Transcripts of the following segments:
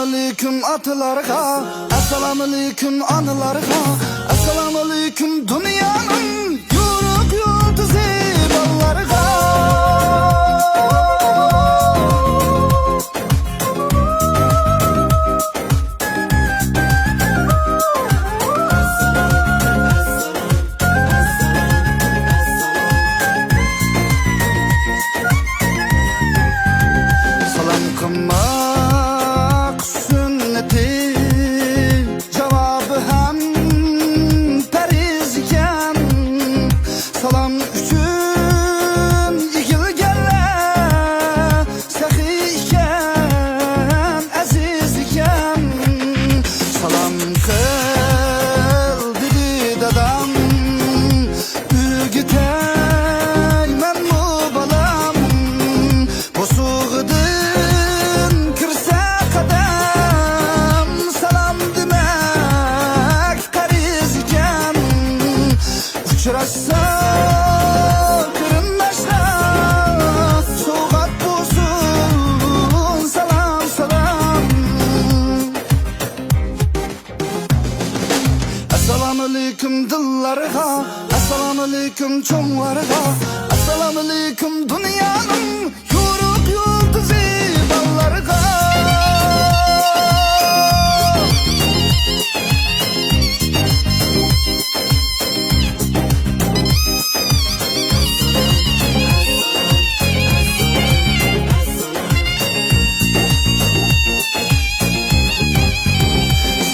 aleyküm atalarga, essalamu aleyküm anılarga, essalamu aleyküm dünyanın yürük yıldızı ballarga. Aleyküm dillarga, essalamu aleyküm çoğlarga, essalamu aleyküm dünyanın yürük yıldızı ballarga.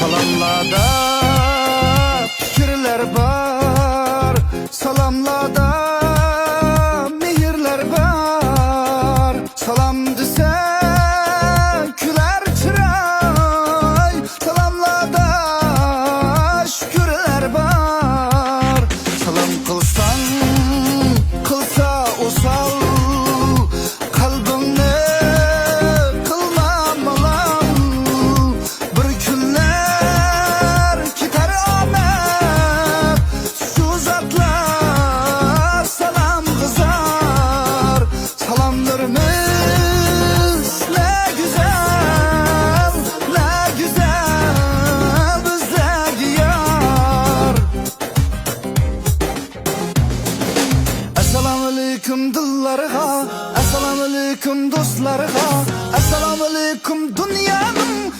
Salamlarda salamlarda mehirler var. Salam dese küler çıray. Salamlarda şükürler var. Salam kılsan kılsa usal, kalbimni kılma malam. Bir günler gider amet şu zatlar. Essalamu aleyküm dillarga, essalamu aleyküm dostlarga, essalamu aleyküm dünyanın